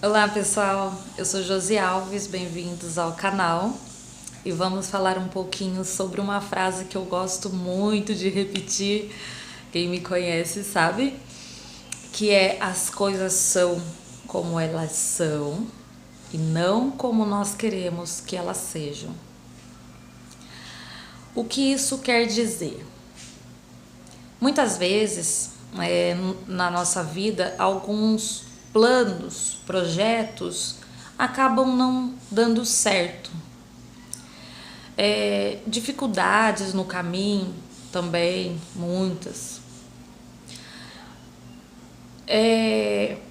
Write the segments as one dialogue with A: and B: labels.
A: Olá pessoal, eu sou Josi Alves, bem-vindos ao canal e vamos falar um pouquinho sobre uma frase que eu gosto muito de repetir, quem me conhece sabe, que é: as coisas são como elas são e não como nós queremos que elas sejam. O que isso quer dizer? Muitas vezes, na nossa vida, alguns planos, projetos acabam não dando certo. Dificuldades no caminho também, muitas.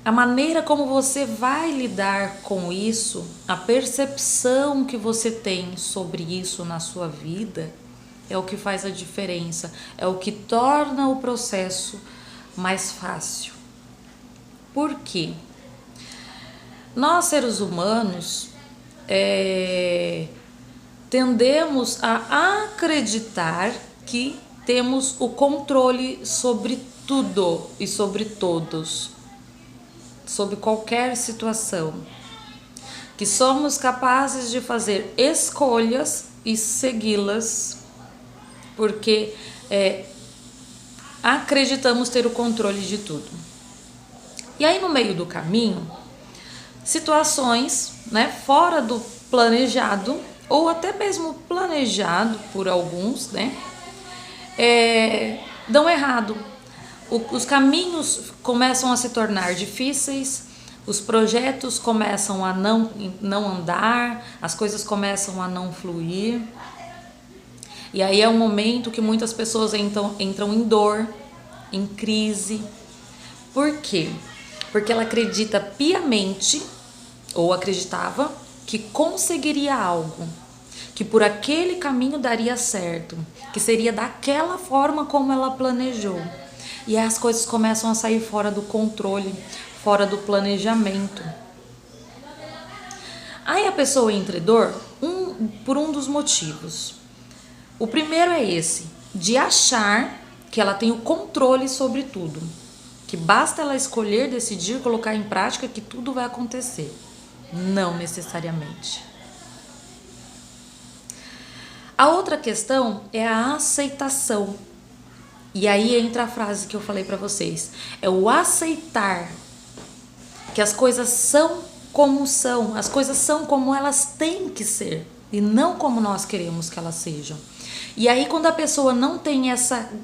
A: A maneira como você vai lidar com isso, a percepção que você tem sobre isso na sua vida é o que faz a diferença, é o que torna o processo mais fácil. Por quê? Nós, seres humanos, tendemos a acreditar que temos o controle sobre tudo e sobre todos, sobre qualquer situação, que somos capazes de fazer escolhas e segui-las, porque acreditamos ter o controle de tudo. E aí, no meio do caminho, situações, fora do planejado, ou até mesmo planejado por alguns, dão errado. Os caminhos começam a se tornar difíceis, os projetos começam a não andar, as coisas começam a não fluir. E aí é um momento que muitas pessoas entram em dor, em crise. Por quê? Porque ela acredita piamente, ou acreditava, que conseguiria algo, que por aquele caminho daria certo, que seria daquela forma como ela planejou. E aí as coisas começam a sair fora do controle, fora do planejamento. Aí a pessoa entra em dor por um dos motivos. O primeiro é esse, de achar que ela tem o controle sobre tudo, que basta ela escolher, decidir, colocar em prática que tudo vai acontecer. Não necessariamente. A outra questão é a aceitação. E aí entra a frase que eu falei para vocês. É o aceitar que as coisas são como são. As coisas são como elas têm que ser e não como nós queremos que elas sejam. E aí quando a pessoa não tem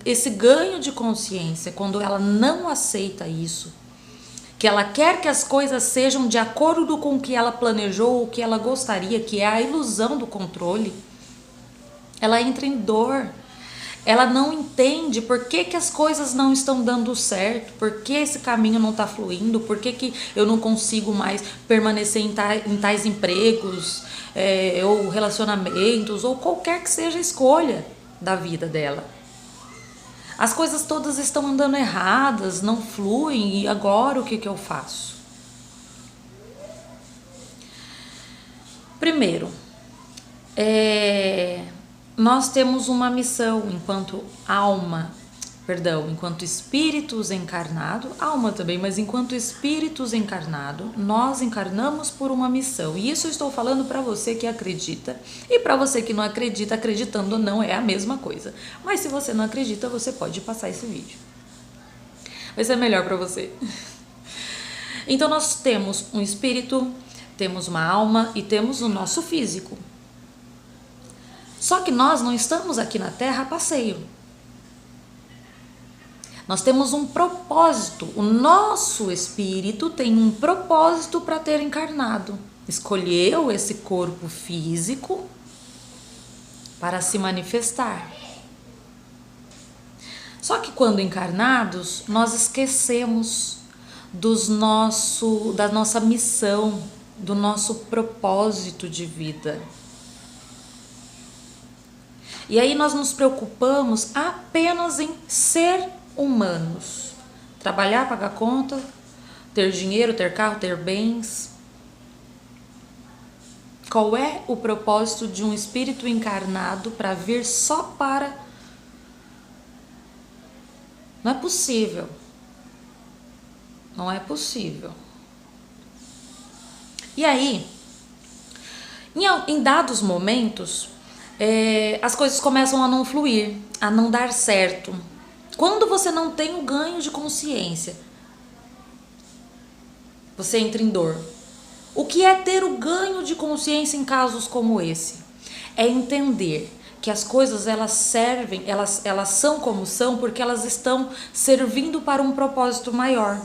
A: esse ganho de consciência, quando ela não aceita isso, que ela quer que as coisas sejam de acordo com o que ela planejou, o que ela gostaria, que é a ilusão do controle, ela entra em dor. Ela não entende por que as coisas não estão dando certo, por que esse caminho não está fluindo, por que eu não consigo mais permanecer em tais empregos, ou relacionamentos, ou qualquer que seja a escolha da vida dela. As coisas todas estão andando erradas, não fluem, e agora o que eu faço? Primeiro, nós temos uma missão enquanto enquanto espíritos encarnados, alma também, mas enquanto espíritos encarnados, nós encarnamos por uma missão. E isso eu estou falando para você que acredita, e para você que não acredita, acreditando ou não, é a mesma coisa. Mas se você não acredita, você pode passar esse vídeo. Vai ser melhor para você. Então nós temos um espírito, temos uma alma e temos o nosso físico. Só que nós não estamos aqui na Terra a passeio. Nós temos um propósito. O nosso espírito tem um propósito para ter encarnado. Escolheu esse corpo físico para se manifestar. Só que quando encarnados, nós esquecemos da nossa missão, do nosso propósito de vida. E aí nós nos preocupamos apenas em ser humanos. Trabalhar, pagar conta, ter dinheiro, ter carro, ter bens. Qual é o propósito de um espírito encarnado para vir só para... Não é possível. Não é possível. E aí, em dados momentos, as coisas começam a não fluir, a não dar certo. Quando você não tem o ganho de consciência, você entra em dor. O que é ter o ganho de consciência em casos como esse? É entender que as coisas elas servem, elas são como são porque elas estão servindo para um propósito maior.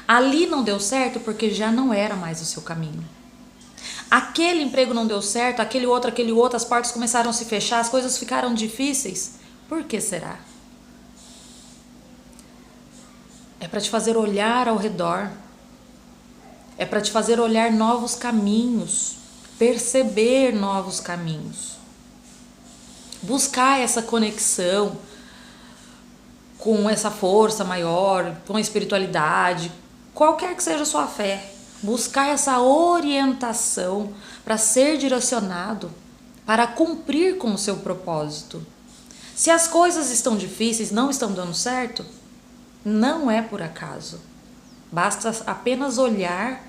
A: Ali não deu certo porque já não era mais o seu caminho. Aquele emprego não deu certo, aquele outro, as portas começaram a se fechar, as coisas ficaram difíceis. Por que será? É para te fazer olhar ao redor. É para te fazer olhar novos caminhos, perceber novos caminhos. Buscar essa conexão com essa força maior, com a espiritualidade, qualquer que seja a sua fé. Buscar essa orientação para ser direcionado, para cumprir com o seu propósito. Se as coisas estão difíceis, não estão dando certo, não é por acaso. Basta apenas olhar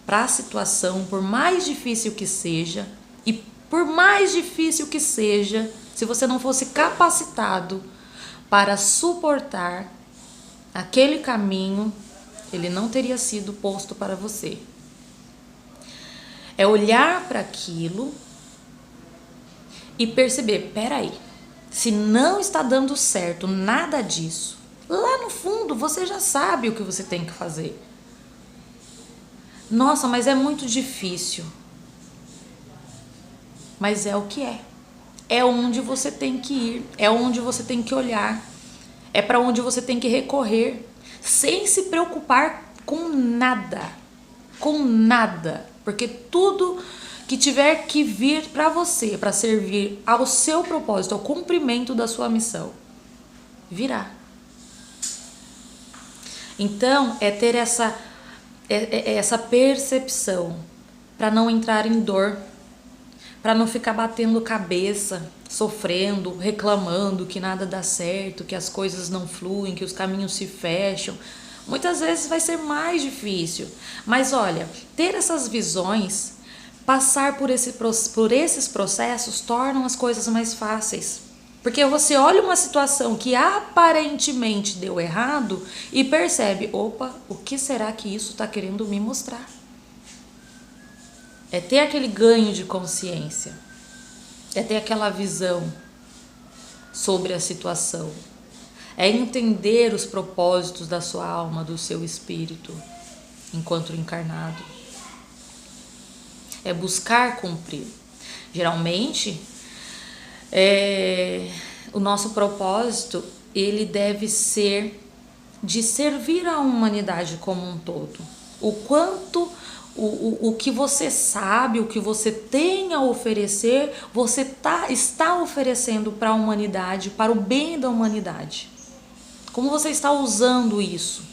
A: para a situação, por mais difícil que seja, e por mais difícil que seja, se você não fosse capacitado para suportar aquele caminho, ele não teria sido posto para você. É olhar para aquilo e perceber, peraí, se não está dando certo nada disso, lá no fundo você já sabe o que você tem que fazer. Nossa, mas é muito difícil. Mas é o que é. É onde você tem que ir, é onde você tem que olhar, é para onde você tem que recorrer, sem se preocupar com nada, porque tudo que tiver que vir para você, para servir ao seu propósito, ao cumprimento da sua missão, virá. Então, é ter essa percepção para não entrar em dor, para não ficar batendo cabeça, sofrendo, reclamando que nada dá certo, que as coisas não fluem, que os caminhos se fecham. Muitas vezes vai ser mais difícil, mas olha, ter essas visões, passar por esses processos tornam as coisas mais fáceis. Porque você olha uma situação que aparentemente deu errado e percebe, opa, o que será que isso está querendo me mostrar? É ter aquele ganho de consciência, é ter aquela visão sobre a situação, é entender os propósitos da sua alma, do seu espírito, enquanto encarnado. É buscar cumprir. Geralmente, o nosso propósito, ele deve ser de servir a humanidade como um todo. O quanto o que você sabe, o que você tem a oferecer, você está oferecendo para a humanidade, para o bem da humanidade. Como você está usando isso?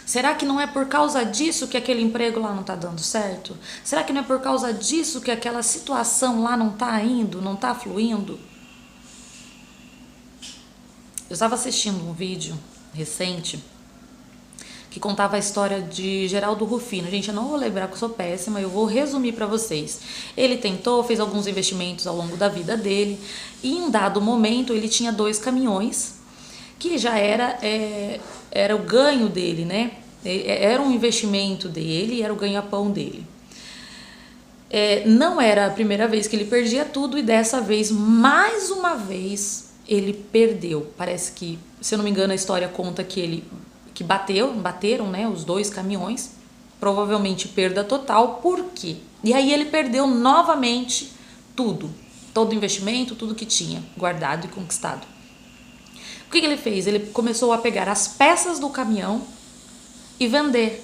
A: Será que não é por causa disso que aquele emprego lá não está dando certo? Será que não é por causa disso que aquela situação lá não está indo, não está fluindo? Eu estava assistindo um vídeo recente que contava a história de Geraldo Rufino. Gente, eu não vou lembrar que eu sou péssima, eu vou resumir para vocês. Ele fez alguns investimentos ao longo da vida dele, e em um dado momento ele tinha 2 caminhões, que já era o ganho dele, né? Era um investimento dele, era o ganha-pão dele. Não era a primeira vez que ele perdia tudo, e dessa vez, mais uma vez, ele perdeu. Parece que, se eu não me engano, a história conta que bateram, né, os 2 caminhões, provavelmente perda total. Por quê? E aí ele perdeu novamente tudo, todo o investimento, tudo que tinha guardado e conquistado. O que ele fez? Ele começou a pegar as peças do caminhão e vender.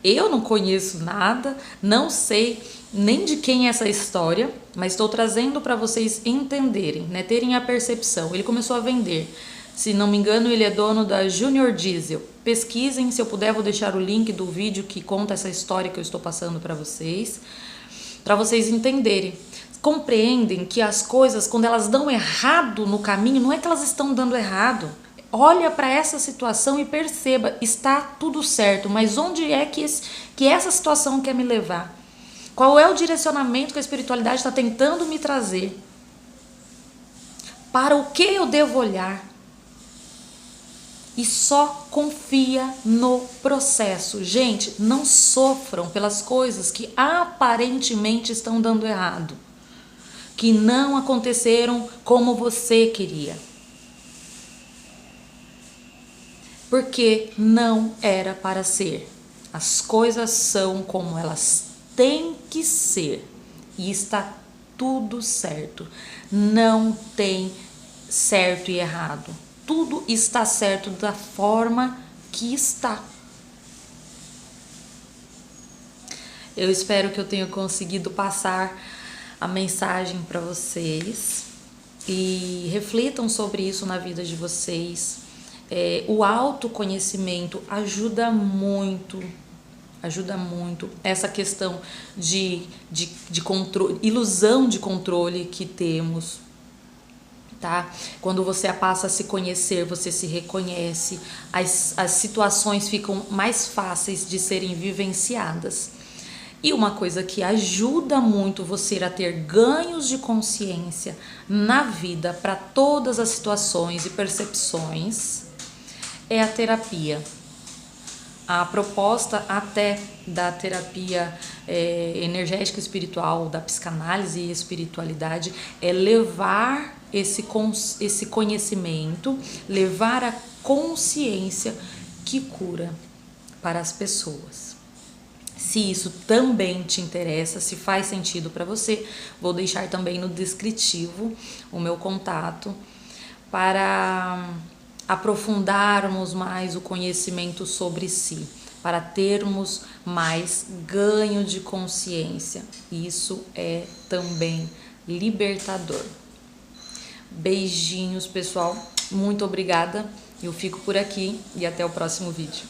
A: Eu não conheço nada, não sei nem de quem é essa história, mas estou trazendo para vocês entenderem, né, terem a percepção. Ele começou a vender. Se não me engano, ele é dono da Junior Diesel. Pesquisem, se eu puder, vou deixar o link do vídeo que conta essa história que eu estou passando para vocês entenderem. Compreendem que as coisas, quando elas dão errado no caminho, não é que elas estão dando errado. olha para essa situação e perceba, está tudo certo, mas onde é que essa situação quer me levar? Qual é o direcionamento que a espiritualidade está tentando me trazer? Para o que eu devo olhar? E só confia no processo. Gente, não sofram pelas coisas que aparentemente estão dando errado, que não aconteceram como você queria. Porque não era para ser. As coisas são como elas têm que ser. E está tudo certo. Não tem certo e errado. Tudo está certo da forma que está. Eu espero que eu tenha conseguido passar a mensagem para vocês. E reflitam sobre isso na vida de vocês. O autoconhecimento ajuda muito essa questão de controle, ilusão de controle que temos, tá? Quando você passa a se conhecer, você se reconhece, as situações ficam mais fáceis de serem vivenciadas. E uma coisa que ajuda muito você a ter ganhos de consciência na vida para todas as situações e percepções é a terapia. A proposta até da terapia energética espiritual, da psicanálise e espiritualidade é levar esse conhecimento, levar a consciência que cura para as pessoas. Se isso também te interessa, se faz sentido para você, vou deixar também no descritivo o meu contato para aprofundarmos mais o conhecimento sobre si, para termos mais ganho de consciência. Isso é também libertador. Beijinhos, pessoal. Muito obrigada. Eu fico por aqui e até o próximo vídeo.